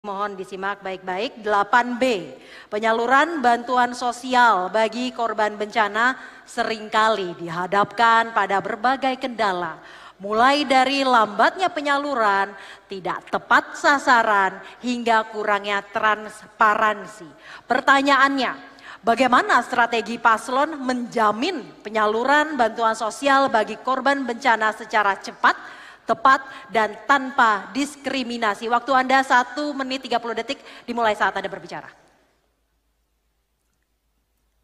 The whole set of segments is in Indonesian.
Mohon disimak baik-baik. 8B, penyaluran bantuan sosial bagi korban bencana seringkali dihadapkan pada berbagai kendala. Mulai dari lambatnya penyaluran, tidak tepat sasaran, hingga kurangnya transparansi. Pertanyaannya, bagaimana strategi paslon menjamin penyaluran bantuan sosial bagi korban bencana secara cepat, tepat, dan tanpa diskriminasi? Waktu Anda 1 menit 30 detik dimulai saat Anda berbicara.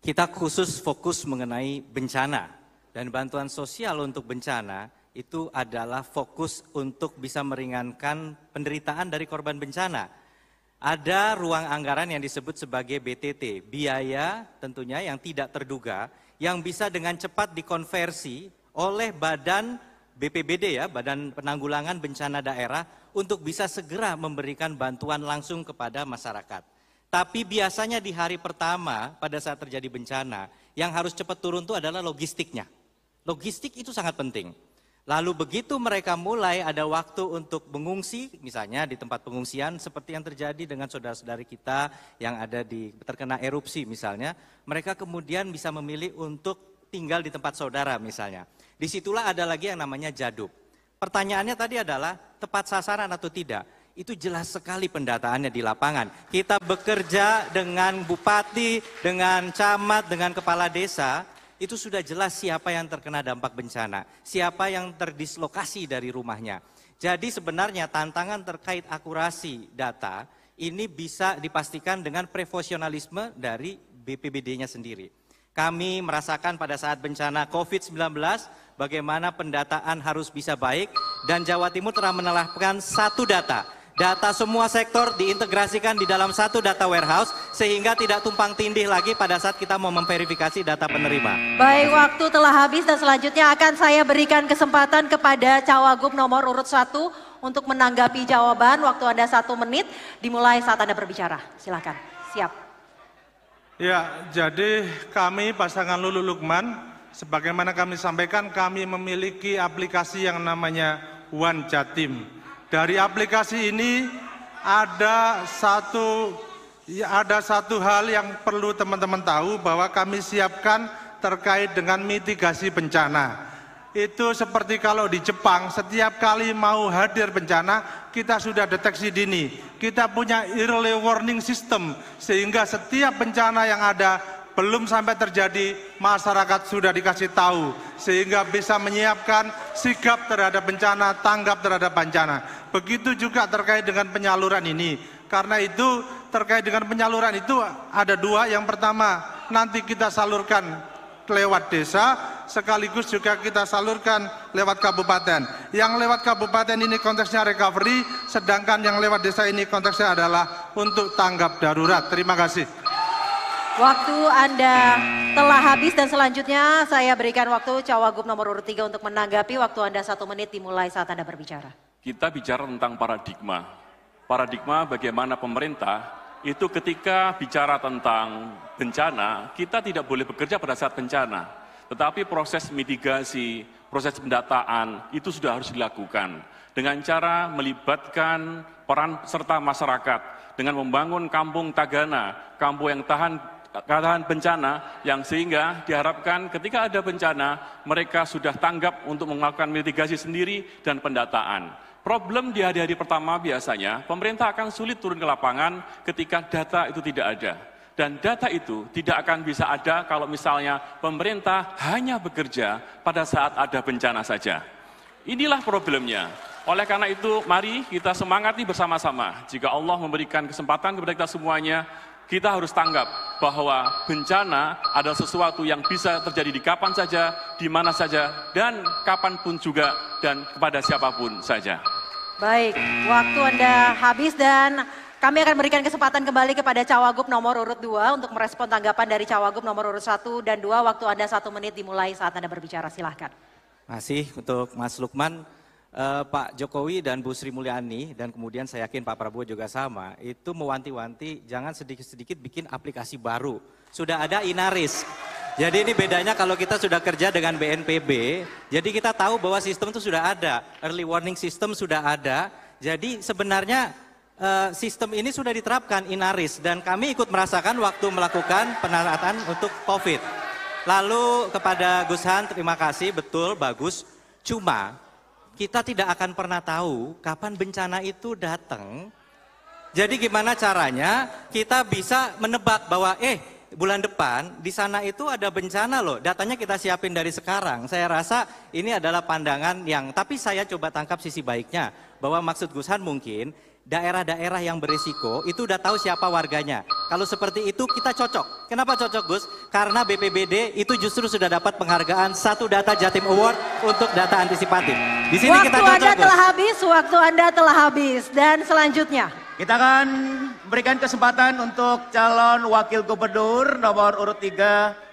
Kita khusus fokus mengenai bencana, dan bantuan sosial untuk bencana itu adalah fokus untuk bisa meringankan penderitaan dari korban bencana. Ada ruang anggaran yang disebut sebagai BTT, biaya tentunya yang tidak terduga, yang bisa dengan cepat dikonversi oleh badan BPBD ya, Badan Penanggulangan Bencana Daerah, untuk bisa segera memberikan bantuan langsung kepada masyarakat. Tapi biasanya di hari pertama pada saat terjadi bencana, yang harus cepat turun itu adalah logistiknya. Logistik itu sangat penting. Lalu begitu mereka mulai ada waktu untuk mengungsi, misalnya di tempat pengungsian seperti yang terjadi dengan saudara-saudari kita yang ada di terkena erupsi misalnya, mereka kemudian bisa memilih untuk tinggal di tempat saudara misalnya. Disitulah ada lagi yang namanya jadub. Pertanyaannya tadi adalah tepat sasaran atau tidak. Itu jelas sekali pendataannya di lapangan. Kita bekerja dengan bupati, dengan camat, dengan kepala desa, itu sudah jelas siapa yang terkena dampak bencana, siapa yang terdislokasi dari rumahnya. Jadi sebenarnya tantangan terkait akurasi data ini bisa dipastikan dengan profesionalisme dari BPBD-nya sendiri. Kami merasakan pada saat bencana COVID-19 bagaimana pendataan harus bisa baik, dan Jawa Timur telah menerapkan satu data. Data semua sektor diintegrasikan di dalam satu data warehouse sehingga tidak tumpang tindih lagi pada saat kita mau memverifikasi data penerima. Baik, waktu telah habis dan selanjutnya akan saya berikan kesempatan kepada Cawagup nomor urut 1 untuk menanggapi jawaban. Waktu Anda 1 menit dimulai saat Anda berbicara. Silakan. Siap. Ya, jadi kami pasangan Lulu Lukman, sebagaimana kami sampaikan, kami memiliki aplikasi yang namanya One Jatim. Dari aplikasi ini ada satu hal yang perlu teman-teman tahu, bahwa kami siapkan terkait dengan mitigasi bencana. Itu seperti kalau di Jepang, setiap kali mau hadir bencana, kita sudah deteksi dini. Kita punya early warning system, sehingga setiap bencana yang ada belum sampai terjadi, masyarakat sudah dikasih tahu, sehingga bisa menyiapkan sigap terhadap bencana, tanggap terhadap bencana. Begitu juga terkait dengan penyaluran ini. Karena itu terkait dengan penyaluran itu ada dua. Yang pertama, nanti kita salurkan lewat desa, sekaligus juga kita salurkan lewat kabupaten. Yang lewat kabupaten ini konteksnya recovery, sedangkan yang lewat desa ini konteksnya adalah untuk tanggap darurat. Terima kasih. Waktu Anda telah habis dan selanjutnya saya berikan waktu Cawagup nomor urut 3 untuk menanggapi. Waktu Anda 1 menit dimulai saat Anda berbicara. Kita bicara tentang paradigma. Paradigma bagaimana pemerintah itu ketika bicara tentang bencana, kita tidak boleh bekerja pada saat bencana. Tetapi proses mitigasi, proses pendataan itu sudah harus dilakukan. Dengan cara melibatkan peran serta masyarakat. Dengan membangun kampung tagana, kampung yang tahan bencana, yang sehingga diharapkan ketika ada bencana mereka sudah tanggap untuk melakukan mitigasi sendiri dan pendataan. Problem di hari-hari pertama biasanya pemerintah akan sulit turun ke lapangan ketika data itu tidak ada. Dan data itu tidak akan bisa ada kalau misalnya pemerintah hanya bekerja pada saat ada bencana saja. Inilah problemnya. Oleh karena itu mari kita semangati bersama-sama. Jika Allah memberikan kesempatan kepada kita semuanya, kita harus tanggap bahwa bencana adalah sesuatu yang bisa terjadi di kapan saja, di mana saja, dan kapanpun juga, dan kepada siapapun saja. Baik, waktu Anda habis dan kami akan berikan kesempatan kembali kepada Cawagup nomor urut 2 untuk merespon tanggapan dari Cawagup nomor urut 1 dan 2. Waktu Anda 1 menit dimulai saat Anda berbicara. Silahkan. Masih untuk Mas Lukman, Pak Jokowi dan Bu Sri Mulyani, dan kemudian saya yakin Pak Prabowo juga sama, itu mewanti-wanti jangan sedikit-sedikit bikin aplikasi baru. Sudah ada Inaris. Jadi ini bedanya kalau kita sudah kerja dengan BNPB, jadi kita tahu bahwa sistem itu sudah ada, early warning system sudah ada. Jadi sebenarnya sistem ini sudah diterapkan Inaris dan kami ikut merasakan waktu melakukan penerapan untuk COVID. Lalu kepada Gus Han terima kasih, betul bagus. Cuma kita tidak akan pernah tahu kapan bencana itu datang. Jadi gimana caranya kita bisa menebak bahwa bulan depan di sana itu ada bencana loh, datanya kita siapin dari sekarang. Saya rasa ini adalah pandangan yang, tapi saya coba tangkap sisi baiknya, bahwa maksud Gus Han mungkin daerah-daerah yang berisiko itu udah tahu siapa warganya. Kalau seperti itu kita cocok. Kenapa cocok Gus? Karena BPBD itu justru sudah dapat penghargaan 1 Data Jatim Award untuk data antisipatif. Di sini Waktu kita cocok Anda Gus. telah habis, waktu Anda telah habis. Dan selanjutnya. Kita akan berikan kesempatan untuk calon wakil gubernur nomor urut 3